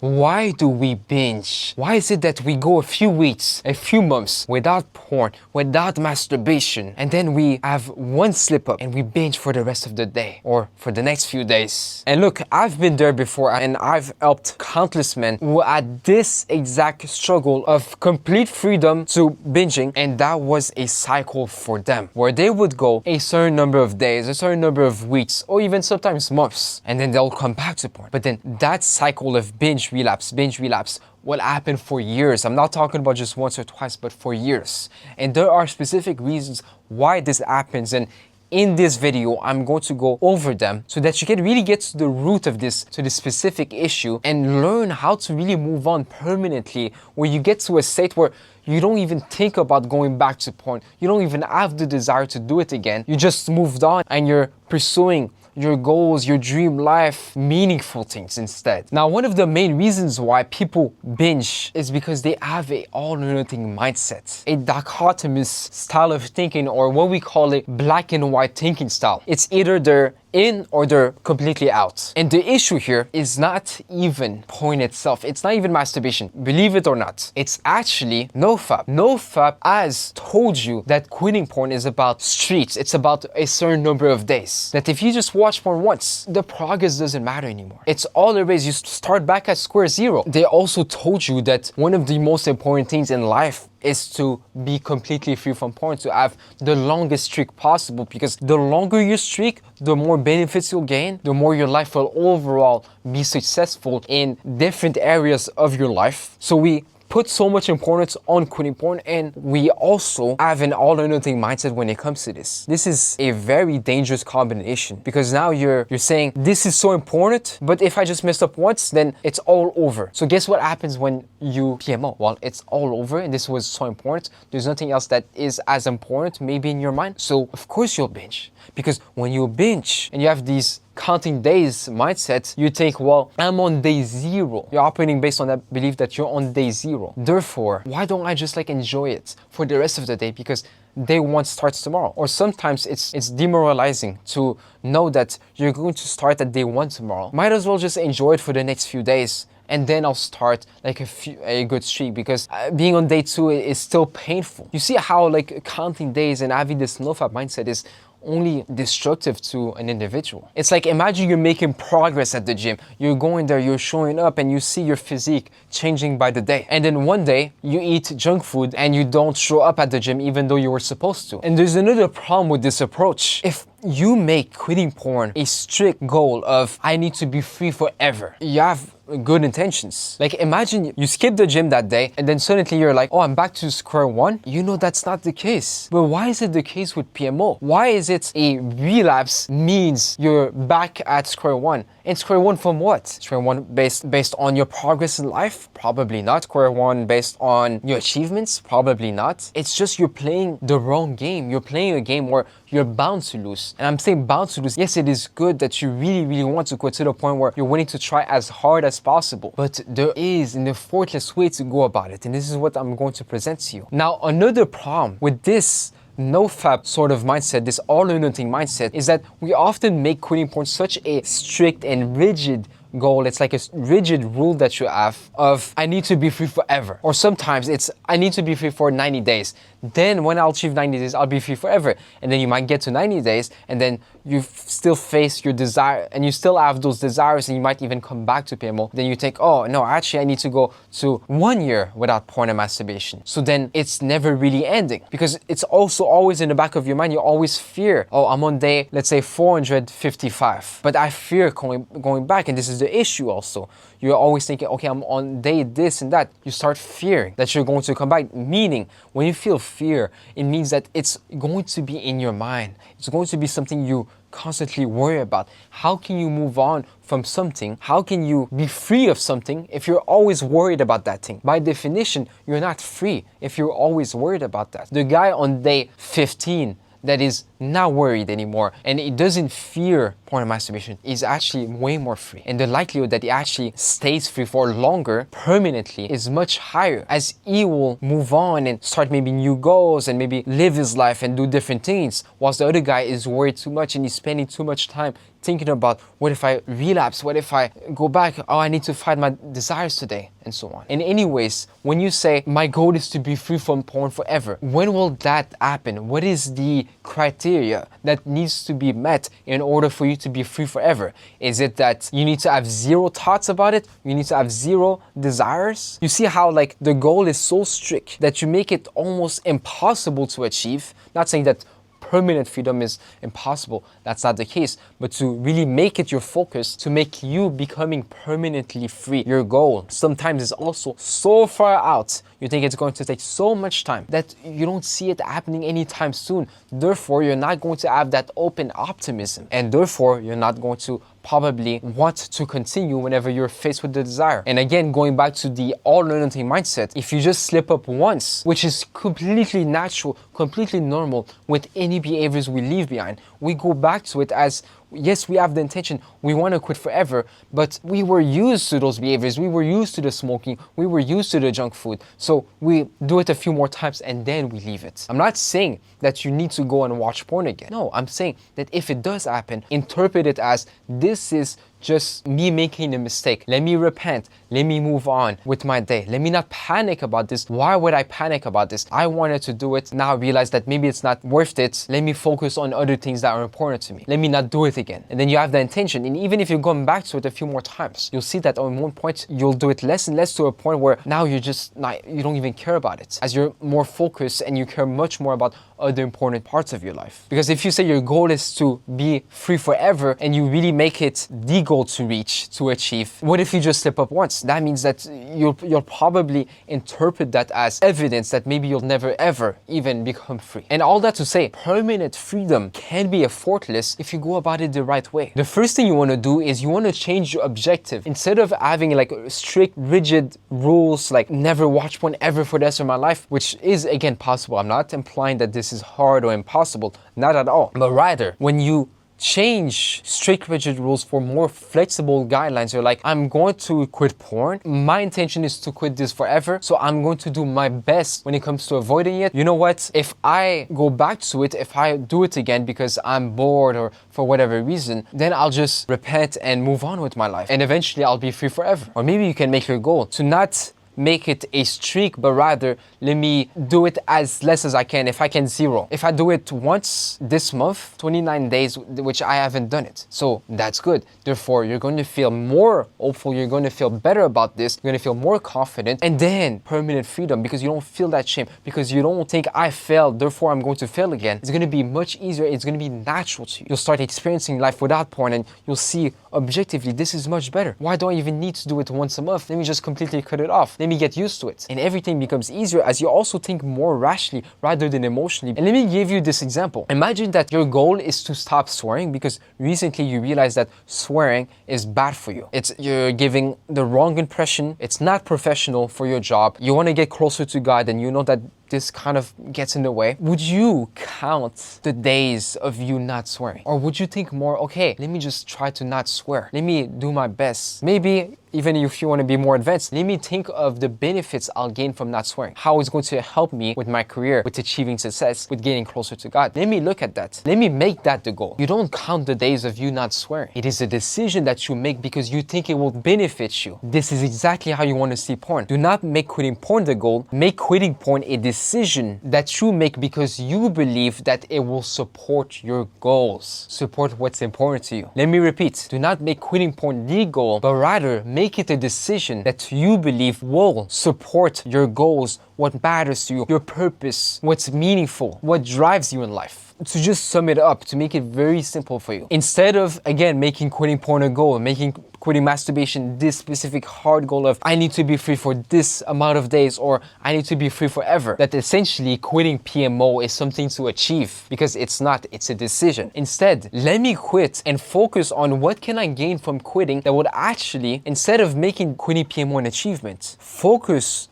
Why do we binge? Why is it that we go a few weeks, a few months without porn, without masturbation, and then we have one slip up and we binge for the rest of the day or for the next few days? And look, I've been there before and I've helped countless men who had this exact struggle of complete freedom to binging, and that was a cycle for them where they would go a certain number of days, a certain number of weeks, or even sometimes months, and then they'll come back to porn. But then that cycle of binge relapse will happen for years. I'm not talking about just once or twice, but for years. And there are specific reasons why this happens, and in this video, I'm going to go over them so that you can really get to the root of this, to this specific issue, and learn how to really move on permanently, where you get to a state where you don't even think about going back to porn. You don't even have the desire to do it again. You just moved on and you're pursuing your goals, your dream life, meaningful things instead. Now, one of the main reasons why people binge is because they have a all or nothing mindset, a dichotomous style of thinking, or what we call a black and white thinking style. It's either they're in or they're completely out. And the issue here is not even porn itself. It's not even masturbation. Believe it or not. It's actually NoFap. NoFap has told you that quitting porn is about streaks. It's about a certain number of days. That if you just watch porn once, the progress doesn't matter anymore. It's all erased. You start back at square zero. They also told you that one of the most important things in life is to be completely free from porn, to have the longest streak possible, because the longer you streak, the more benefits you'll gain, the more your life will overall be successful in different areas of your life. So we put so much importance on quitting porn, and we also have an all or nothing mindset when it comes to this. This is a very dangerous combination, because now you're saying this is so important, but if I just messed up once, then it's all over. So guess what happens when you PMO? Well, it's all over, and this was so important. There's nothing else that is as important maybe in your mind. So of course you'll binge, because when you binge and you have these counting days mindset, you think, well, I'm on day zero. You're operating based on that belief that you're on day zero. Therefore, why don't I just enjoy it for the rest of the day? Because day one starts tomorrow. Or sometimes it's demoralizing to know that you're going to start at day one tomorrow. Might as well just enjoy it for the next few days, and then I'll start a good streak, because being on day two is still painful. You see how counting days and having this NoFap mindset is only destructive to an individual. It's like, imagine you're making progress at the gym. You're going there, you're showing up, and you see your physique changing by the day. And then one day you eat junk food and you don't show up at the gym even though you were supposed to. And there's another problem with this approach. If you make quitting porn a strict goal of, I need to be free forever, you have good intentions. Imagine you skip the gym that day and then suddenly you're like, oh, I'm back to square one. You know that's not the case. But why is it the case with PMO? Why is it a relapse means you're back at square one? And square one from what? Square one based on your progress in life? Probably not. Square one based on your achievements? Probably not. It's just you're playing the wrong game. You're playing a game where you're bound to lose. And I'm saying bound to lose. Yes, it is good that you really, really want to quit to the point where you're willing to try as hard as possible. But there is an effortless way to go about it. And this is what I'm going to present to you. Now, another problem with this NoFap sort of mindset, this all or nothing mindset, is that we often make quitting porn such a strict and rigid goal. It's like a rigid rule that you have of, I need to be free forever. Or sometimes it's, I need to be free for 90 days. Then when I'll achieve 90 days, I'll be free forever. And then you might get to 90 days and then you still face your desire and you still have those desires, and you might even come back to PMO. Then you think, oh no, actually I need to go to 1 year without porn and masturbation. So then it's never really ending, because it's also always in the back of your mind. You always fear, oh, I'm on day, let's say 455, but I fear going back. And this is the issue also. You're always thinking, okay, I'm on day this and that. You start fearing that you're going to come back, meaning when you feel fear, it means that it's going to be in your mind. It's going to be something you constantly worry about. How can you move on from something? How can you be free of something if you're always worried about that thing? By definition, you're not free if you're always worried about that. The guy on day 15 that is not worried anymore, and it doesn't fear porn and masturbation, is actually way more free. And the likelihood that it actually stays free for longer, permanently, is much higher, as he will move on and start maybe new goals and maybe live his life and do different things, whilst the other guy is worried too much and he's spending too much time thinking about, what if I relapse? What if I go back? Oh, I need to fight my desires today, and so on. And anyways, when you say, my goal is to be free from porn forever, when will that happen? What is the criteria that needs to be met in order for you to be free forever? Is it that you need to have zero thoughts about it? You need to have zero desires? You see how like the goal is so strict that you make it almost impossible to achieve? Not saying that permanent freedom is impossible, that's not the case, but to really make it your focus, to make you becoming permanently free, your goal sometimes is also so far out, you think it's going to take so much time that you don't see it happening anytime soon. Therefore, you're not going to have that open optimism, and therefore you're not going to probably want to continue whenever you're faced with the desire. And again, going back to the all or nothing mindset, if you just slip up once, which is completely natural, completely normal with any behaviors we leave behind, we go back to it as, yes, we have the intention, we want to quit forever, but we were used to those behaviors, we were used to the smoking, we were used to the junk food, so we do it a few more times and then we leave it. I'm not saying that you need to go and watch porn again. No, I'm saying that if it does happen, interpret it as, this is just me making a mistake. Let me repent. Let me move on with my day. Let me not panic about this. Why would I panic about this? I wanted to do it. Now I realize that maybe it's not worth it. Let me focus on other things that are important to me. Let me not do it again. And then you have the intention. And even if you're going back to it a few more times, you'll see that at one point you'll do it less and less, to a point where now you're just not, you don't even care about it, as you're more focused and you care much more about other important parts of your life. Because if you say your goal is to be free forever and you really make it the goal to reach, to achieve, what if you just slip up once? That means that you'll probably interpret that as evidence that maybe you'll never ever even become free. And all that to say, permanent freedom can be effortless if you go about it the right way. The first thing you want to do is you want to change your objective. Instead of having like strict, rigid rules, like never watch porn ever for the rest of my life, which is again possible. I'm not implying that this is hard or impossible, not at all. But rather, when you change strict, rigid rules for more flexible guidelines, you're like, I'm going to quit porn. My intention is to quit this forever, so I'm going to do my best when it comes to avoiding it. You know what? If I go back to it, if I do it again because I'm bored or for whatever reason, then I'll just repent and move on with my life, and eventually I'll be free forever. Or maybe you can make your goal to not make it a streak, but rather let me do it as less as I can. If I can, zero. If I do it once this month, 29 days, which I haven't done it. So that's good. Therefore, you're going to feel more hopeful. You're going to feel better about this. You're going to feel more confident, and then permanent freedom, because you don't feel that shame, because you don't think I failed, therefore I'm going to fail again. It's going to be much easier. It's going to be natural to you. You'll start experiencing life without porn, and you'll see objectively, this is much better. Why do I even need to do it once a month? Let me just completely cut it off. Let me get used to it. And everything becomes easier as you also think more rationally rather than emotionally. And let me give you this example. Imagine that your goal is to stop swearing because recently you realize that swearing is bad for you. You're giving the wrong impression. It's not professional for your job. You want to get closer to God, and you know that this kind of gets in the way. Would you count the days of you not swearing? Or would you think more, okay, let me just try to not swear. Let me do my best. Maybe even if you want to be more advanced, let me think of the benefits I'll gain from not swearing. How it's going to help me with my career, with achieving success, with getting closer to God. Let me look at that. Let me make that the goal. You don't count the days of you not swearing. It is a decision that you make because you think it will benefit you. This is exactly how you want to see porn. Do not make quitting porn the goal. Make quitting porn a decision that you make because you believe that it will support your goals, support what's important to you. Let me repeat. Do not make quitting porn the goal, but rather make it a decision that you believe will support your goals, what matters to you, your purpose, what's meaningful, what drives you in life. To just sum it up, to make it very simple for you. Instead of, again, making quitting porn a goal, making quitting masturbation this specific hard goal of, I need to be free for this amount of days, or I need to be free forever. That essentially quitting PMO is something to achieve, because it's not, it's a decision. Instead, let me quit and focus on what can I gain from quitting that would actually, instead of making quitting PMO an achievement, focus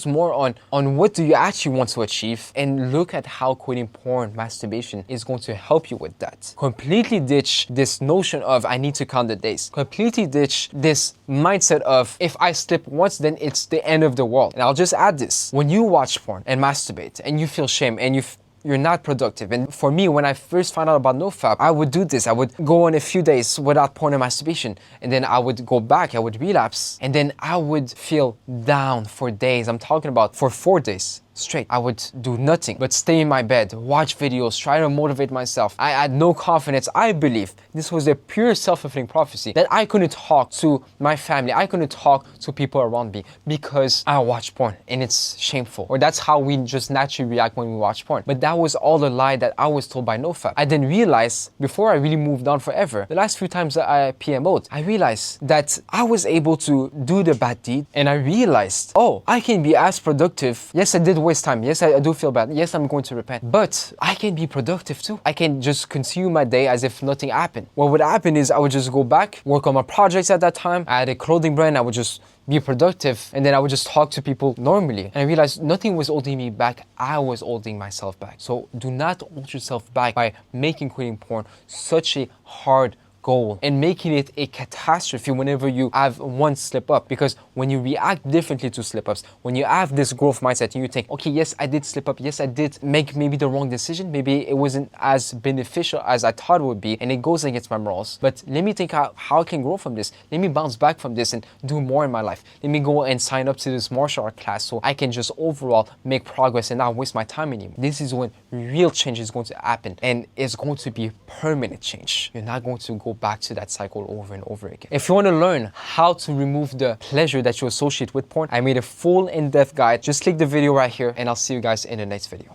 more on what do you actually want to achieve, and look at how quitting porn, masturbation, masturbation is going to help you with that. Completely ditch this notion of I need to count the days. Completely ditch this mindset of if I slip once, then it's the end of the world. And I'll just add this. When you watch porn and masturbate and you feel shame and you're not productive. And for me, when I first found out about NoFap, I would do this. I would go on a few days without porn and masturbation. And then I would go back, I would relapse. And then I would feel down for days. I'm talking about for 4 days straight. I would do nothing but stay in my bed, watch videos, try to motivate myself. I had no confidence. I believe this was a pure self-fulfilling prophecy that I couldn't talk to my family. I couldn't talk to people around me because I watch porn and it's shameful. Or that's how we just naturally react when we watch porn. But that was all a lie that I was told by NoFap. I didn't realize before I really moved on forever. The last few times that I PMO'd, I realized that I was able to do the bad deed and I realized, oh, I can be as productive. Yes, I did waste time. Yes, I do feel bad. Yes, I'm going to repent. But I can be productive too. I can just continue my day as if nothing happened. What would happen is I would just go back, work on my projects at that time. I had a clothing brand. I would just be productive and then I would just talk to people normally. And I realized nothing was holding me back. I was holding myself back. So do not hold yourself back by making quitting porn such a hard goal and making it a catastrophe whenever you have one slip up. Because when you react differently to slip ups, when you have this growth mindset and you think, okay, yes, I did slip up, yes, I did make maybe the wrong decision, maybe it wasn't as beneficial as I thought it would be and it goes against my morals, but let me think how I can grow from this. Let me bounce back from this and do more in my life. Let me go and sign up to this martial art class so I can just overall make progress and not waste my time anymore. This is when real change is going to happen and it's going to be permanent change. You're not going to go back to that cycle over and over again. If you want to learn how to remove the pleasure that you associate with porn, I made a full in-depth guide. Just click the video right here and I'll see you guys in the next video.